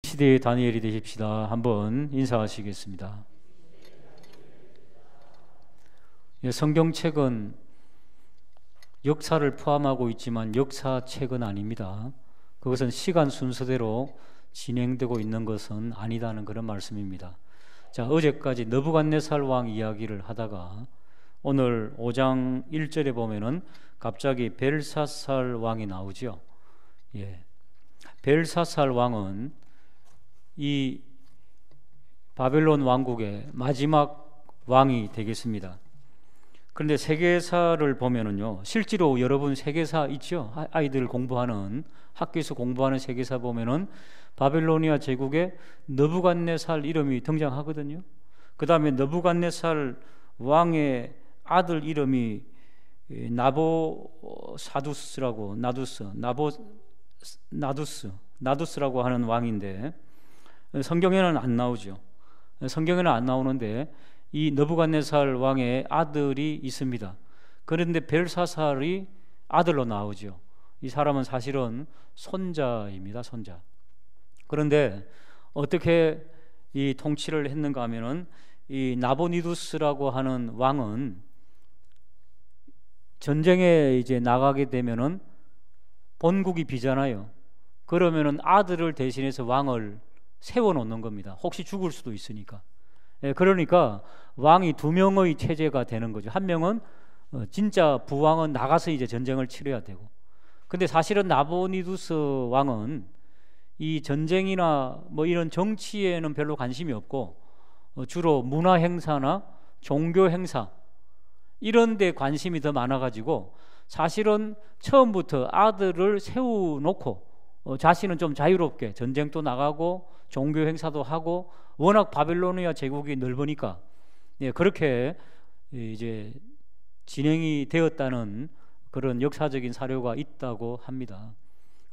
시대의 다니엘이 되십시다. 한번 인사하시겠습니다. 성경책은 역사를 포함하고 있지만 역사책은 아닙니다. 그것은 시간 순서대로 진행되고 있는 것은 아니다는 그런 말씀입니다. 자, 어제까지 느부갓네살 왕 이야기를 하다가 오늘 5장 1절에 보면은 갑자기 벨사살 왕이 나오죠. 벨사살 왕은 이 바벨론 왕국의 마지막 왕이 되겠습니다. 그런데 세계사를 보면은요, 실제로 여러분 세계사 있죠? 아이들 공부하는, 학교에서 공부하는 세계사 보면은 바벨로니아 제국의 느부갓네살 이름이 등장하거든요. 그 다음에 느부갓네살 왕의 아들 이름이 나보사두스라고, 나두스라고 하는 왕인데 성경에는 안 나오죠. 성경에는 안 나오는데 이 느부갓네살 왕의 아들이 있습니다. 그런데 벨사살이 아들로 나오죠. 이 사람은 사실은 손자입니다. 손자. 그런데 어떻게 이 통치를 했는가 하면은 이 나보니두스라고 하는 왕은 전쟁에 이제 나가게 되면은 본국이 비잖아요. 그러면은 아들을 대신해서 왕을 세워놓는 겁니다. 혹시 죽을 수도 있으니까. 그러니까 왕이 두 명의 체제가 되는 거죠. 한 명은 진짜 부왕은 나가서 이제 전쟁을 치러야 되고, 근데 사실은 나보니두스 왕은 이 전쟁이나 뭐 이런 정치에는 별로 관심이 없고 주로 문화 행사나 종교 행사 이런 데 관심이 더 많아가지고 사실은 처음부터 아들을 세워놓고 자신은 좀 자유롭게 전쟁도 나가고 종교 행사도 하고, 워낙 바벨로니아 제국이 넓으니까 그렇게 이제 진행이 되었다는 그런 역사적인 사료가 있다고 합니다.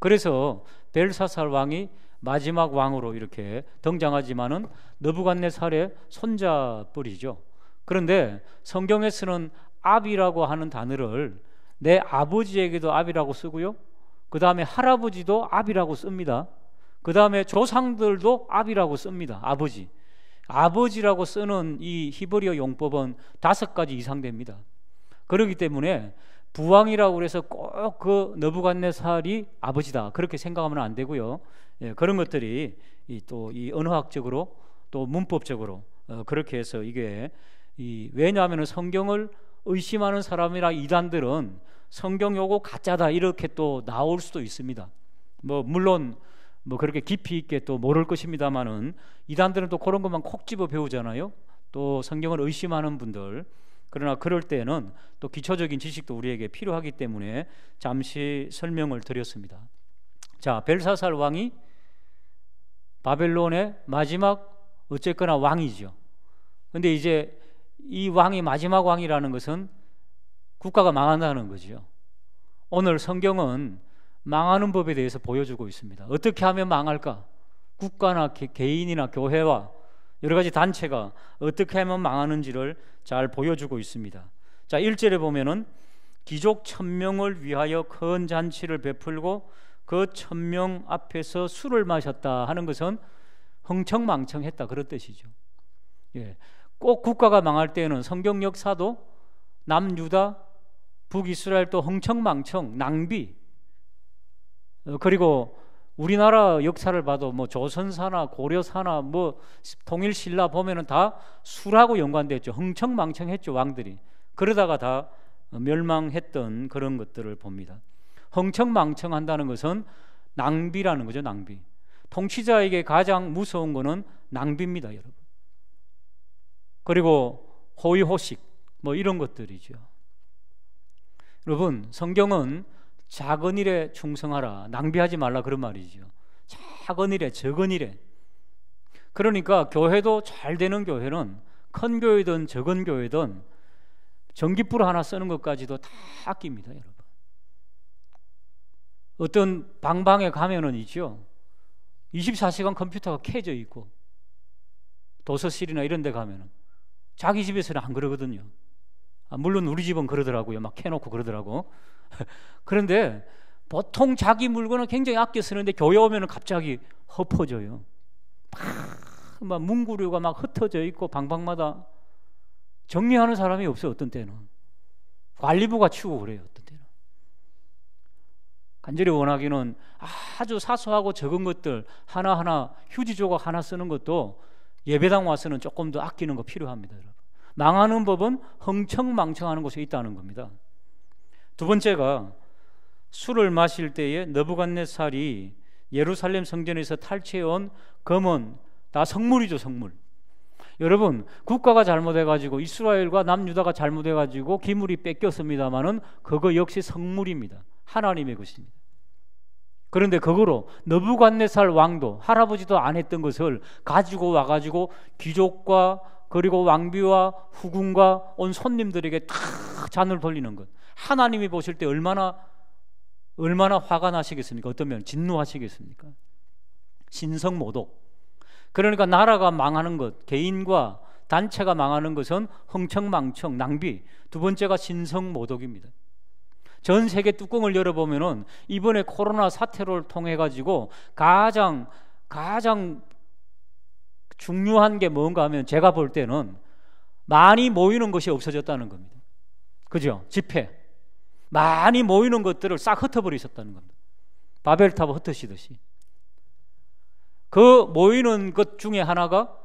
그래서 벨사살 왕이 마지막 왕으로 이렇게 등장하지만은 느부갓네살의 손자뻘이죠. 그런데 성경에서는 압이라고 하는 단어를 내 아버지에게도 압이라고 쓰고요, 그 다음에 할아버지도 압이라고 씁니다. 그 다음에 조상들도 압이라고 씁니다. 아버지라고 쓰는 이 히브리어 용법은 5가지 이상 됩니다. 그렇기 때문에 부왕이라고 해서 꼭 그 느부갓네살이 아버지다 그렇게 생각하면 안 되고요. 그런 것들이 또 이 언어학적으로 또 문법적으로 그렇게 해서 이게 왜냐하면 성경을 의심하는 사람이나 이단들은 성경 요거 가짜다 이렇게 또 나올 수도 있습니다. 물론 그렇게 깊이 있게 또 모를 것입니다만은 이단들은 또 그런 것만 콕 집어 배우잖아요. 또 성경을 의심하는 분들. 그러나 그럴 때는 또 기초적인 지식도 우리에게 필요하기 때문에 잠시 설명을 드렸습니다. 자, 벨사살 왕이 바벨론의 마지막 어쨌거나 왕이죠. 근데 이제 이 왕이 마지막 왕이라는 것은 국가가 망한다는 거죠. 오늘 성경은 망하는 법에 대해서 보여주고 있습니다. 어떻게 하면 망할까? 국가나 개인이나 교회와 여러 가지 단체가 어떻게 하면 망하는지를 잘 보여주고 있습니다. 자, 1절에 보면은 귀족 1000명을 위하여 큰 잔치를 베풀고 그 1000명 앞에서 술을 마셨다 하는 것은 흥청망청했다 그런 뜻이죠. 꼭 국가가 망할 때는 성경 역사도 남유다, 북이스라엘도 흥청망청, 낭비, 그리고 우리나라 역사를 봐도 조선사나 고려사나 통일신라 보면은 다 술하고 연관됐죠. 흥청망청했죠, 왕들이. 그러다가 다 멸망했던 그런 것들을 봅니다. 흥청망청한다는 것은 낭비라는 거죠, 낭비. 통치자에게 가장 무서운 거는 낭비입니다, 여러분. 그리고 호의호식 이런 것들이죠. 여러분, 성경은 작은 일에 충성하라, 낭비하지 말라 그런 말이죠. 작은 일에, 적은 일에. 그러니까 교회도 잘 되는 교회는 큰 교회든 적은 교회든 전기불 하나 쓰는 것까지도 다 아낍니다, 여러분. 어떤 방방에 가면은 있죠, 24시간 컴퓨터가 켜져 있고, 도서실이나 이런 데 가면은 자기 집에서는 안 그러거든요. 물론 우리 집은 그러더라고요. 막 켜놓고 그러더라고. 그런데 보통 자기 물건을 굉장히 아껴 쓰는데 교회 오면은 갑자기 엎어져요. 막 문구류가 막 흩어져 있고 방방마다 정리하는 사람이 없어요. 어떤 때는 관리부가 치우고 그래요. 어떤 때는 간절히 원하기는 아주 사소하고 적은 것들 하나하나 휴지 조각 하나 쓰는 것도 예배당 와서는 조금 더 아끼는 거 필요합니다. 여러분. 망하는 법은 흥청망청하는 곳에 있다는 겁니다. 두 번째가 술을 마실 때에 느부갓네살이 예루살렘 성전에서 탈취해온 금은 다 성물이죠. 성물. 여러분, 국가가 잘못해가지고 이스라엘과 남유다가 잘못해가지고 기물이 뺏겼습니다마는 그거 역시 성물입니다. 하나님의 것입니다. 그런데 그거로 느부갓네살 왕도 할아버지도 안 했던 것을 가지고 와가지고 귀족과 그리고 왕비와 후궁과 온 손님들에게 다 잔을 돌리는 것. 하나님이 보실 때 얼마나 화가 나시겠습니까? 어떠면 진노하시겠습니까? 신성모독. 그러니까 나라가 망하는 것, 개인과 단체가 망하는 것은 흥청망청, 낭비. 두 번째가 신성모독입니다. 전 세계 뚜껑을 열어보면은 이번에 코로나 사태를 통해 가지고 가장 중요한 게 뭔가 하면 제가 볼 때는 많이 모이는 것이 없어졌다는 겁니다. 그죠? 집회 많이 모이는 것들을 싹 흩어버리셨다는 겁니다. 바벨탑 흩으시듯이. 그 모이는 것 중에 하나가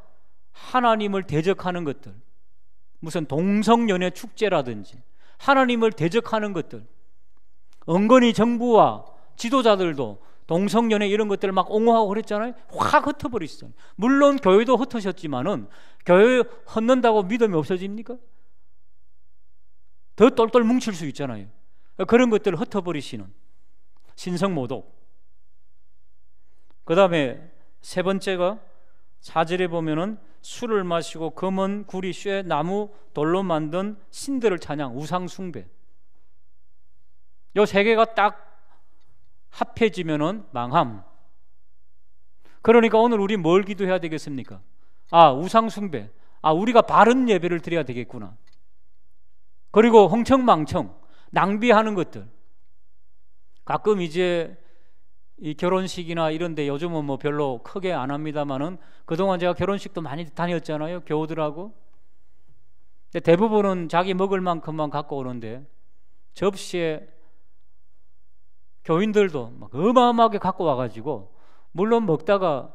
하나님을 대적하는 것들, 무슨 동성연애 축제라든지 하나님을 대적하는 것들, 은근히 정부와 지도자들도 동성연애 이런 것들을 막 옹호하고 그랬잖아요. 확 흩어버리시잖아요. 물론 교회도 흩으셨지만은 교회 흩는다고 믿음이 없어집니까? 더 똘똘 뭉칠 수 있잖아요. 그런 것들을 흩어버리시는 신성모독. 그 다음에 세 번째가 4절에 보면은 술을 마시고 금은 구리 쇠 나무 돌로 만든 신들을 찬양, 우상숭배. 요 세 개가 딱 합해지면은 망함. 그러니까 오늘 우리 뭘 기도해야 되겠습니까? 우상숭배. 우리가 바른 예배를 드려야 되겠구나. 그리고 흥청망청 낭비하는 것들. 가끔 이제 이 결혼식이나 이런데 요즘은 뭐 별로 크게 안 합니다만은 그동안 제가 결혼식도 많이 다녔잖아요. 교우들하고. 근데 대부분은 자기 먹을 만큼만 갖고 오는데 접시에 교인들도 막 어마어마하게 갖고 와가지고 물론 먹다가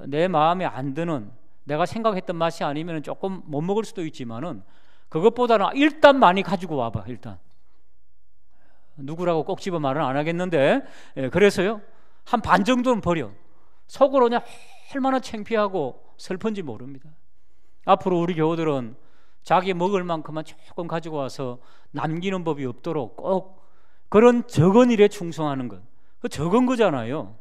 내 마음에 안 드는 내가 생각했던 맛이 아니면 조금 못 먹을 수도 있지만은 그것보다는 일단 많이 가지고 와봐. 일단 누구라고 꼭 집어 말은 안 하겠는데 그래서요 한 반 정도는 버려. 속으로 그냥 얼마나 창피하고 슬픈지 모릅니다. 앞으로 우리 교우들은 자기 먹을 만큼만 조금 가지고 와서 남기는 법이 없도록 꼭 그런 적은 일에 충성하는 것. 그 적은 거잖아요.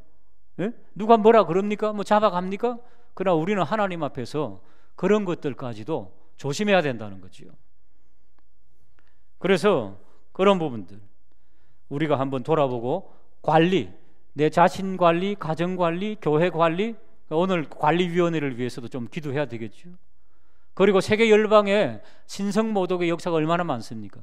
예? 누가 뭐라 그럽니까? 뭐 잡아갑니까? 그러나 우리는 하나님 앞에서 그런 것들까지도 조심해야 된다는 거죠. 그래서 그런 부분들 우리가 한번 돌아보고 관리, 내 자신 관리, 가정 관리, 교회 관리, 오늘 관리위원회를 위해서도 좀 기도해야 되겠죠. 그리고 세계 열방에 신성모독의 역사가 얼마나 많습니까?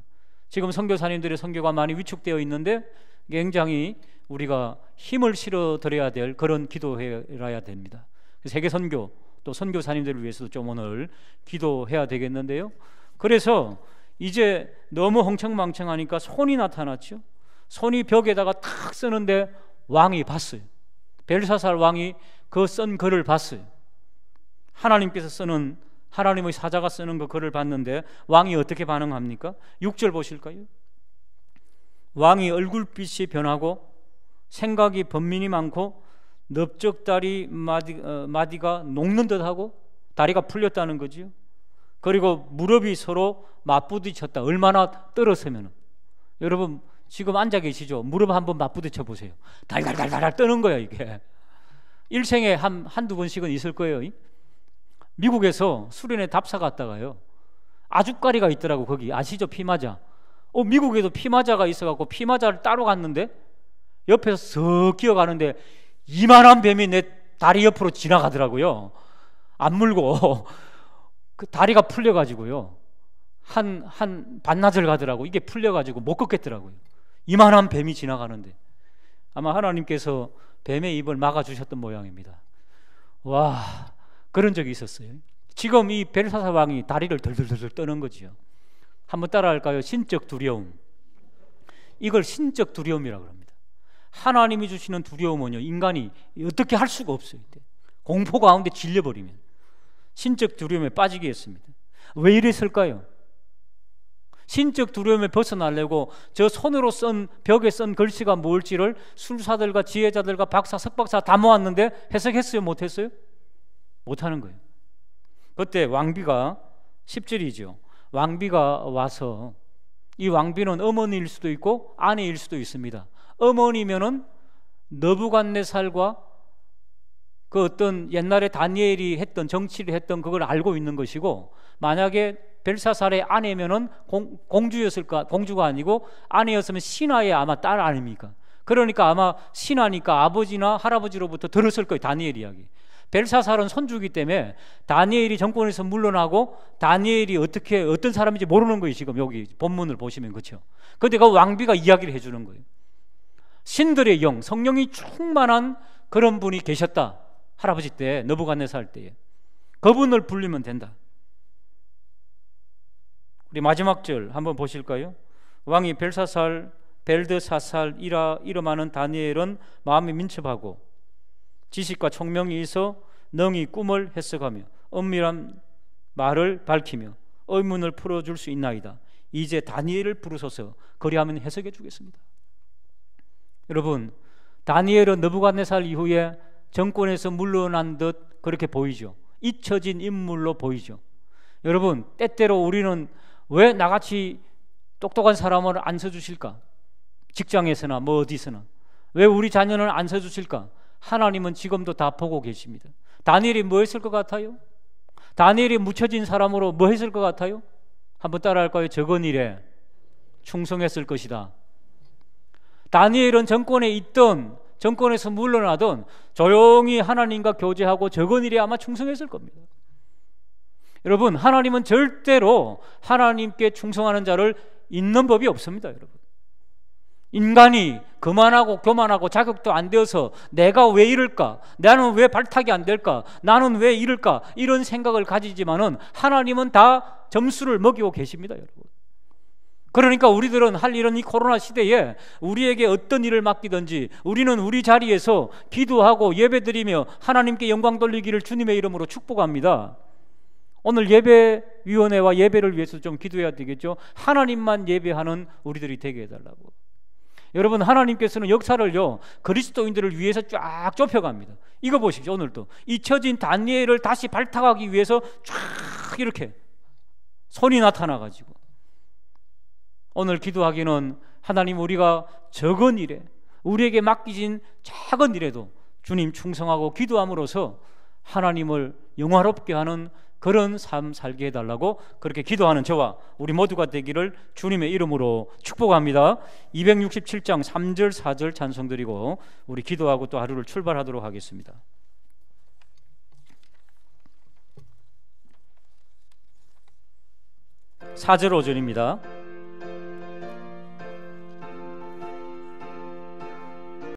지금 선교사님들의 선교가 많이 위축되어 있는데 굉장히 우리가 힘을 실어 드려야 될 그런 기도해야 됩니다. 세계 선교 또 선교사님들을 위해서도 좀 오늘 기도해야 되겠는데요. 그래서 이제 너무 흥청망청하니까 손이 나타났죠. 손이 벽에다가 탁 쓰는데 왕이 봤어요. 벨사살 왕이 그 쓴 글을 봤어요. 하나님께서 쓰는 하나님의 사자가 쓰는 그 글을 봤는데 왕이 어떻게 반응합니까? 6절 보실까요? 왕이 얼굴빛이 변하고 생각이 번민이 많고 넓적다리 마디가 녹는 듯하고 다리가 풀렸다는 거지요. 그리고 무릎이 서로 맞부딪혔다. 얼마나 떨었으면. 여러분 지금 앉아 계시죠? 무릎 한번 맞부딪혀 보세요. 달달달달 떠는 거야 이게. 일생에 한두 번씩은 있을 거예요. 미국에서 수련회 답사 갔다가요 아주까리가 있더라고. 거기 아시죠? 피마자. 미국에도 피마자가 있어갖고 피마자를 따로 갔는데 옆에서 쓱 기어가는데 이만한 뱀이 내 다리 옆으로 지나가더라고요. 안 물고 그 다리가 풀려가지고요 한 반나절 가더라고. 이게 풀려가지고 못 걷겠더라고요. 이만한 뱀이 지나가는데 아마 하나님께서 뱀의 입을 막아주셨던 모양입니다. 와, 그런 적이 있었어요. 지금 이 벨사사 왕이 다리를 덜덜덜 떠는 거죠. 한번 따라할까요? 신적 두려움. 이걸 신적 두려움이라고 합니다. 하나님이 주시는 두려움은요, 인간이 어떻게 할 수가 없어요. 공포 가운데 질려버리면 신적 두려움에 빠지게 했습니다. 왜 이랬을까요? 신적 두려움에 벗어나려고 저 손으로 쓴 벽에 쓴 글씨가 뭘지를 술사들과 지혜자들과 박사, 석박사 다 모았는데 해석했어요? 못했어요? 못하는 거예요. 그때 왕비가 10절이죠. 왕비가 와서, 이 왕비는 어머니일 수도 있고 아내일 수도 있습니다. 어머니면은 느부갓네살과 그 어떤 옛날에 다니엘이 했던 정치를 했던 그걸 알고 있는 것이고, 만약에 벨사살의 아내면은 공주였을까? 공주가 아니고 아내였으면 신하의 아마 딸 아닙니까? 그러니까 아마 신하니까 아버지나 할아버지로부터 들었을 거예요. 다니엘 이야기. 벨사살은 손주기 때문에 다니엘이 정권에서 물러나고 다니엘이 어떤 사람인지 모르는 거예요. 지금 여기 본문을 보시면. 그렇죠? 그런데 그 왕비가 이야기를 해주는 거예요. 신들의 영, 성령이 충만한 그런 분이 계셨다. 할아버지 때, 느부갓네살 때에. 그분을 불리면 된다. 우리 마지막 절 한번 보실까요? 왕이 벨드사살이라 이름하는 다니엘은 마음이 민첩하고 지식과 총명이 있어 능히 꿈을 해석하며 엄밀한 말을 밝히며 의문을 풀어줄 수 있나이다. 이제 다니엘을 부르소서. 그리하면 해석해 주겠습니다. 여러분, 다니엘은 느부갓네살 이후에 정권에서 물러난 듯 그렇게 보이죠. 잊혀진 인물로 보이죠. 여러분, 때때로 우리는 왜 나같이 똑똑한 사람을 안 써주실까? 직장에서나 뭐 어디서나 왜 우리 자녀는 안 써주실까? 하나님은 지금도 다 보고 계십니다. 다니엘이 뭐 했을 것 같아요? 다니엘이 묻혀진 사람으로 뭐 했을 것 같아요? 한번 따라할까요? 적은 일에 충성했을 것이다. 다니엘은 정권에 있던, 정권에서 물러나던 조용히 하나님과 교제하고 적은 일에 아마 충성했을 겁니다. 여러분, 하나님은 절대로 하나님께 충성하는 자를 잊는 법이 없습니다. 여러분, 인간이 그만하고 교만하고 자격도 안 되어서 내가 왜 이럴까? 나는 왜 발탁이 안 될까? 나는 왜 이럴까? 이런 생각을 가지지만은 하나님은 다 점수를 먹이고 계십니다. 여러분, 그러니까 우리들은 할 일은 이 코로나 시대에 우리에게 어떤 일을 맡기든지 우리는 우리 자리에서 기도하고 예배드리며 하나님께 영광 돌리기를 주님의 이름으로 축복합니다. 오늘 예배위원회와 예배를 위해서 좀 기도해야 되겠죠. 하나님만 예배하는 우리들이 되게 해달라고. 여러분, 하나님께서는 역사를요 그리스도인들을 위해서 쫙 좁혀갑니다. 이거 보십시오. 오늘도 잊혀진 다니엘을 다시 발탁하기 위해서 쫙 이렇게 손이 나타나가지고, 오늘 기도하기는 하나님, 우리가 적은 일에, 우리에게 맡기진 작은 일에도 주님 충성하고 기도함으로써 하나님을 영화롭게 하는 그런 삶 살게 해달라고 그렇게 기도하는 저와 우리 모두가 되기를 주님의 이름으로 축복합니다. 267장 3절 4절 찬송 드리고 우리 기도하고 또 하루를 출발하도록 하겠습니다. 4절 5절입니다.